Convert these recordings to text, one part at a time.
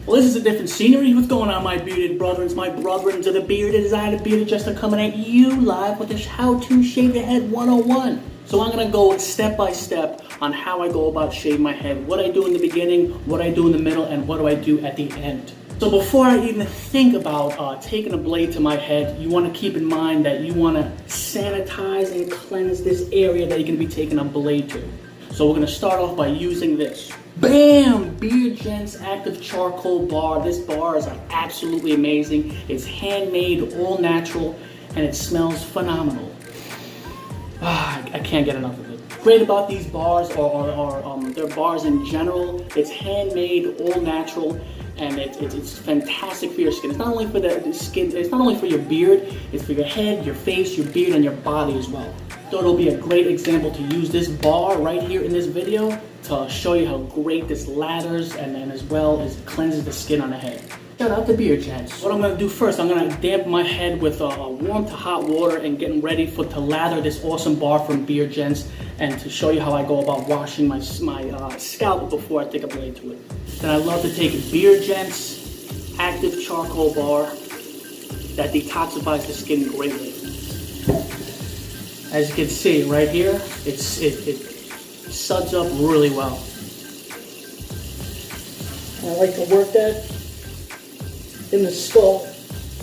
Well, this is a different scenery. What's going on, my bearded brethren? My brethren to the bearded design of Bearded Jester coming at you live with this How to Shave Your Head 101. So I'm going to go step by step on how I go about shaving my head, what I do in the beginning, what I do in the middle, and what do I do at the end. So before I even think about taking a blade to my head, you want to keep in mind that you want to sanitize and cleanse this area that you're going to be taking a blade to. So we're going to start off by using this. BAM! BeardedJest's Active Charcoal Bar. This bar is absolutely amazing. It's handmade, all natural, and it smells phenomenal. I can't get enough of it. Great about these bars, or their bars in general, it's handmade, all natural, and it's fantastic for your skin. It's not only for the skin, it's not only for your beard, it's for your head, your face, your beard, and your body as well. So it'll be a great example to use this bar right here in this video to show you how great this lathers and then as well as cleanses the skin on the head. Shout out to BeardedJest. What I'm going to do first, I'm going to damp my head with warm to hot water and getting ready to lather this awesome bar from BeardedJest, and to show you how I go about washing my scalp before I take a blade to it. Then I love to take BeardedJest's Active Charcoal Bar that detoxifies the skin greatly. As you can see right here, it suds up really well. I like to work that in the scalp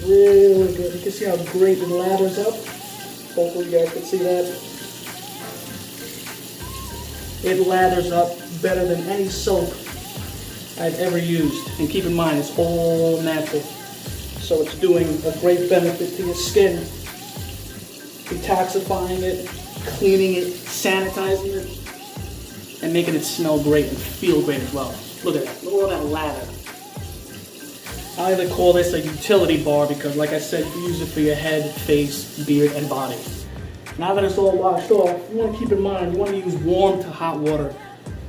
really good. You can see how great it lathers up. Hopefully you guys can see that. It lathers up better than any soap I've ever used. And keep in mind, it's all natural. So it's doing a great benefit to your skin. Detoxifying it, cleaning it, sanitizing it, and making it smell great and feel great as well. Look at that, look at all that lather. I like to call this a utility bar because, like I said, you use it for your head, face, beard, and body. Now that it's all washed off, you want to keep in mind, you want to use warm to hot water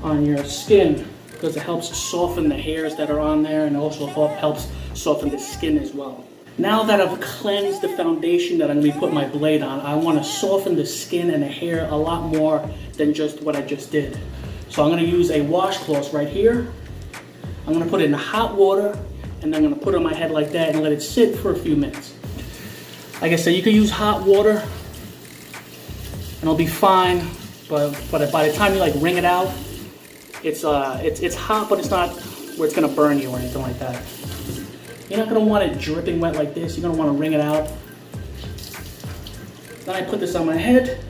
on your skin because it helps soften the hairs that are on there and also helps soften the skin as well. Now that I've cleansed the foundation that I'm going to be putting my blade on, I want to soften the skin and the hair a lot more than just what I just did. So I'm going to use a washcloth right here. I'm going to put it in hot water, and then I'm going to put it on my head like that and let it sit for a few minutes. Like I said, you can use hot water and it'll be fine, but by the time you wring it out, it's hot, but it's not where it's going to burn you or anything like that. You're not going to want it dripping wet like this. You're going to want to wring it out. Then I put this on my head.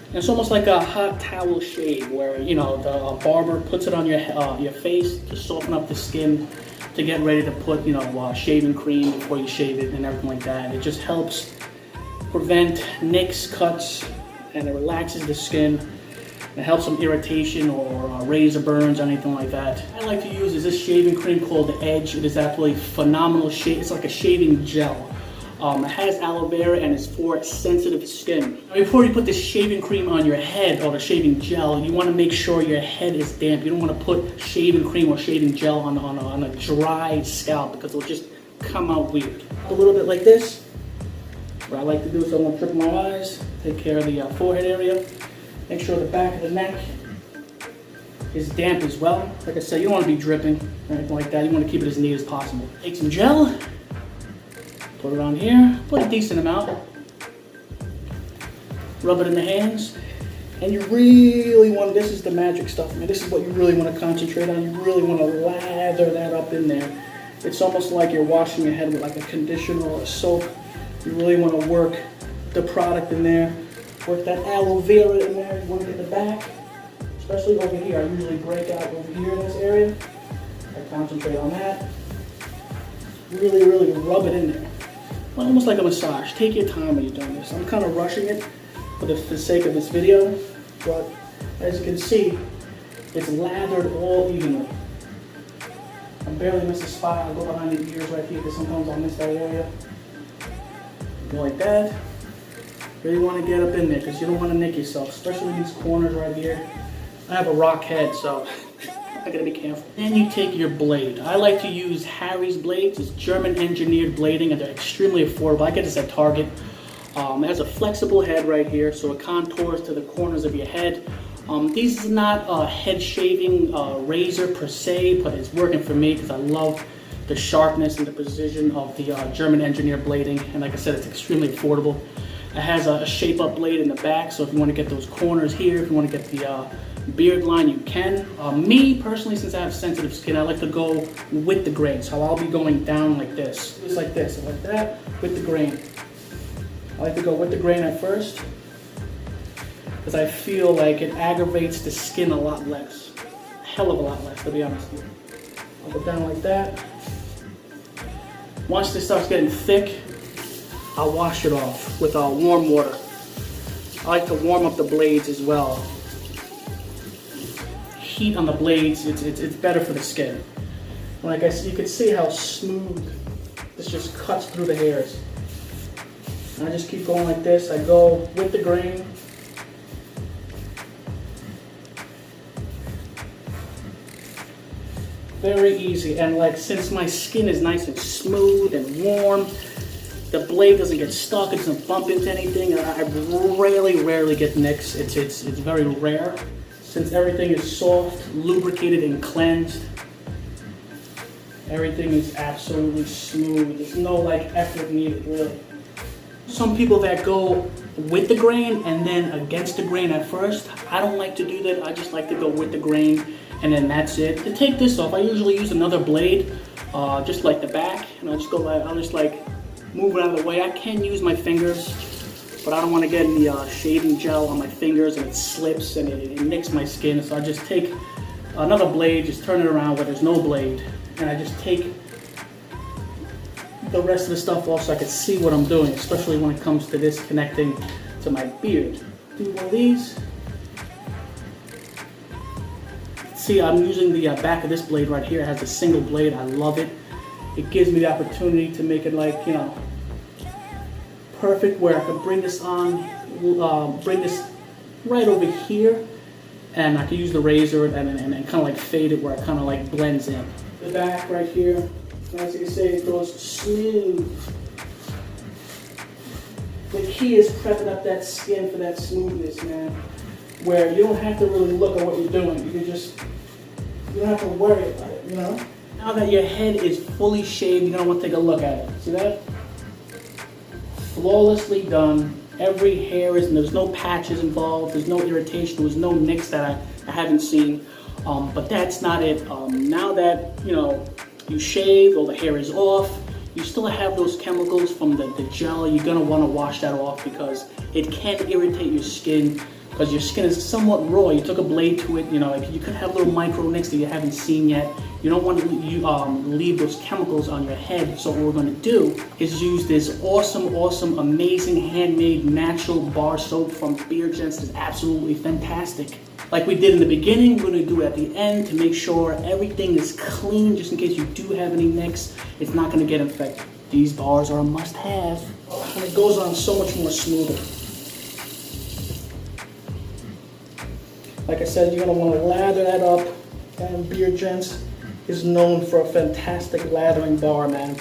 And it's almost like a hot towel shave where, you know, the barber puts it on your face to soften up the skin, to get ready to put, you know, shaving cream before you shave it and everything like that. It just helps prevent nicks, cuts, and it relaxes the skin. It helps some irritation or razor burns or anything like that. I like to use this shaving cream called the Edge. It is absolutely phenomenal. It's like a shaving gel. It has aloe vera and it's for sensitive skin. Before you put this shaving cream on your head or the shaving gel, you want to make sure your head is damp. You don't want to put shaving cream or shaving gel on a dry scalp because it'll just come out weird. A little bit like this. What I like to do is I'm going to trip my eyes, take care of the forehead area. Make sure the back of the neck is damp as well. Like I said, you don't want to be dripping or anything like that. You want to keep it as neat as possible. Take some gel, put it on here, put a decent amount. Rub it in the hands. And you really want, this is the magic stuff, man. This is what you really want to concentrate on. You really want to lather that up in there. It's almost like you're washing your head with like a conditioner or a soap. You really want to work the product in there. Work that aloe vera in there. You want to get the back, especially over here. I usually break out over here in this area. I concentrate on that. Really, really rub it in there. Well, almost like a massage. Take your time when you're doing this. I'm kind of rushing it for the sake of this video, but as you can see, it's lathered all evenly. I barely miss a spot. I'll go behind the ears right here because sometimes I'll miss that area. Go like that. Really want to get up in there because you don't want to nick yourself, especially these corners right here. I have a rock head, so I gotta be careful. Then you take your blade. I like to use Harry's blades. It's German engineered blading and they're extremely affordable. I get this at Target. It has a flexible head right here, so it contours to the corners of your head. These is not a head shaving razor per se, but it's working for me because I love the sharpness and the precision of the German engineer blading. And like I said, it's extremely affordable. It has a shape up blade in the back, so if you want to get those corners here, if you want to get the beard line, you can. Me personally, since I have sensitive skin, I like to go with the grain. So I'll be going down like this, just like this, like that, with the grain. I like to go with the grain at first, because I feel like it aggravates the skin a lot less. A hell of a lot less, to be honest with you. I'll go down like that. Once this starts getting thick, I'll wash it off with warm water. I like to warm up the blades as well. Heat on the blades, it's better for the skin. Like I said, you can see how smooth this just cuts through the hairs. And I just keep going like this. I go with the grain. Very easy, and like since my skin is nice and smooth and warm, the blade doesn't get stuck, it doesn't bump into anything. I rarely get nicks. It's very rare. Since everything is soft, lubricated, and cleansed, everything is absolutely smooth. There's no like effort needed, really. Some people that go with the grain and then against the grain at first, I don't like to do that. I just like to go with the grain and then that's it. To take this off, I usually use another blade, just like the back, and I'll just like move it out of the way. I can use my fingers, but I don't want to get any shaving gel on my fingers and it slips and it nicks my skin. So I just take another blade, just turn it around where there's no blade, and I just take the rest of the stuff off so I can see what I'm doing, especially when it comes to this connecting to my beard. Do one of these. See, I'm using the back of this blade right here. It has a single blade. I love it. It gives me the opportunity to make it like, you know, perfect where I can bring this on, bring this right over here, and I can use the razor and kind of like fade it where it kind of like blends in. The back right here, as you can see, it goes smooth. The key is prepping up that skin for that smoothness, man, where you don't have to really look at what you're doing. You don't have to worry about it, you know? Now that your head is fully shaved, you're gonna want to take a look at it. See that? Flawlessly done. Every hair is, and there's no patches involved, there's no irritation, there's no nicks that I haven't seen. But that's not it. Now that, you know, you shave, all the hair is off, you still have those chemicals from the gel. You're gonna wanna wash that off because it can irritate your skin, because your skin is somewhat raw. You took a blade to it, you know, like you could have little micro nicks that you haven't seen yet. You don't want to leave those chemicals on your head. So what we're going to do is use this awesome, amazing, handmade, natural bar soap from BeardedJester. It's absolutely fantastic. Like we did in the beginning, we're going to do it at the end to make sure everything is clean, just in case you do have any nicks. It's not going to get infected. These bars are a must-have. And it goes on so much more smoother. Like I said, you're going to want to lather that up, and BeardedJester is known for a fantastic lathering bar, man.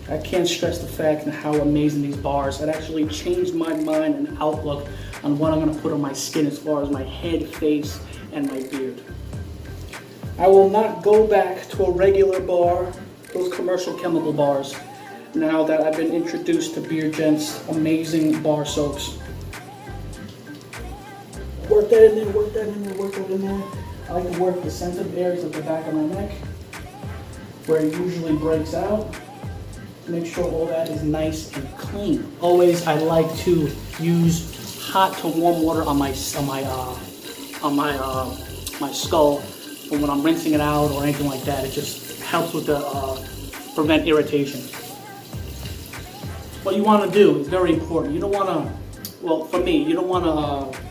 I can't stress the fact and how amazing these bars. It actually changed my mind and outlook on what I'm going to put on my skin as far as my head, face, and my beard. I will not go back to a regular bar, those commercial chemical bars, now that I've been introduced to BeardedJester's amazing bar soaps. Work that in there, work that in there, work that in there. I like to work the sensitive areas of the back of my neck, where it usually breaks out, to make sure all that is nice and clean. Always, I like to use hot to warm water on my skull, and when I'm rinsing it out or anything like that, it just helps with the prevent irritation. What you want to do is very important. You don't want to, well, for me, you don't want to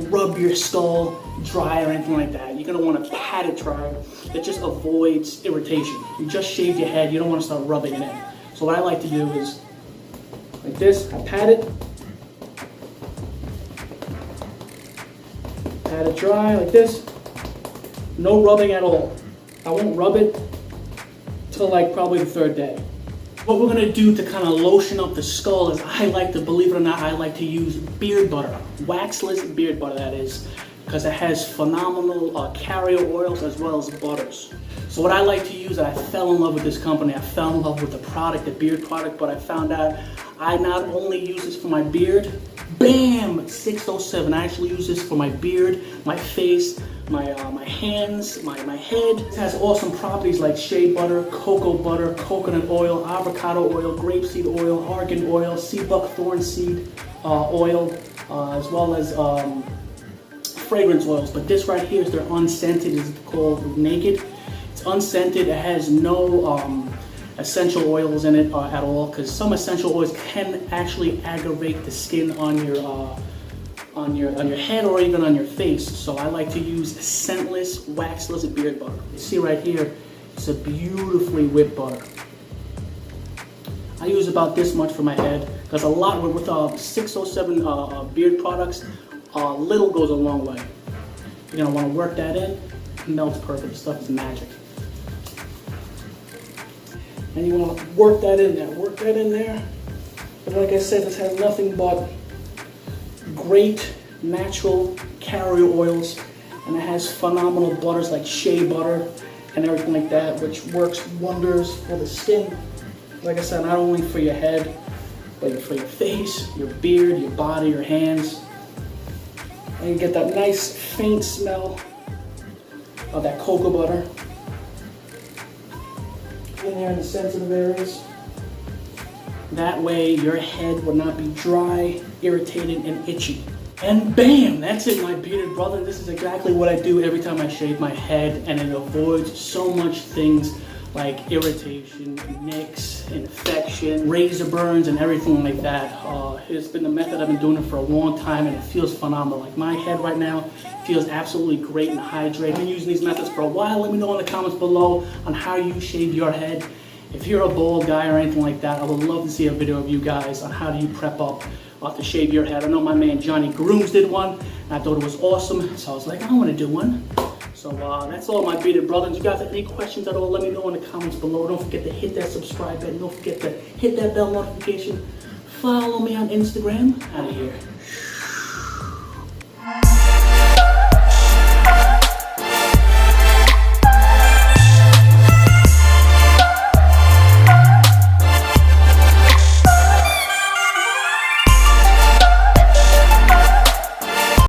rub your skull dry or anything like that. You're going to want to pat it dry. It just avoids irritation. You just shaved your head, you don't want to start rubbing it in. So what I like to do is like this. I pat it dry like this. No rubbing at all. I won't rub it till like probably the third day. What we're going to do to kind of lotion up the skull is, I like to, believe it or not, I like to use beard butter. Waxless beard butter, that is. because it has phenomenal carrier oils as well as butters. So what I like to use, and I fell in love with this company, I fell in love with the product, the beard product, but I found out I not only use this for my beard, BAM! 607. I actually use this for my beard, my face, my hands, my head. It has awesome properties like shea butter, cocoa butter, coconut oil, avocado oil, grapeseed oil, argan oil, sea buckthorn seed oil, as well as fragrance oils. But this right here is their unscented, it's called Naked. It's unscented, it has no essential oils in it at all, because some essential oils can actually aggravate the skin on your head or even on your face. So I like to use scentless, waxless beard butter. You see right here, it's a beautifully whipped butter. I use about this much for my head, because a lot with 607 beard products, little goes a long way. You're gonna want to work that in. It melts perfect. This stuff is magic. And you want to work that in there. Work that in there. But like I said, this has nothing but great natural carrier oils, and it has phenomenal butters like shea butter and everything like that, which works wonders for the skin. Like I said, not only for your head, but for your face, your beard, your body, your hands. And you get that nice faint smell of that cocoa butter in there in the sensitive areas. That way your head will not be dry, irritated, and itchy. And bam, that's it, my bearded brother. This is exactly what I do every time I shave my head, and it avoids so much things like irritation, nicks, infection, razor burns, and everything like that. It's been the method I've been doing it for a long time, and it feels phenomenal. Like my head right now feels absolutely great and hydrated. I've been using these methods for a while. Let me know in the comments below on how you shave your head. If you're a bald guy or anything like that, I would love to see a video of you guys on how do you prep up to shave your head. I know my man Johnny Grooms did one, and I thought it was awesome, so I was like, I want to do one. So that's all, my bearded brothers. You guys have any questions at all, let me know in the comments below. Don't forget to hit that subscribe button. Don't forget to hit that bell notification. Follow me on Instagram. Out of here.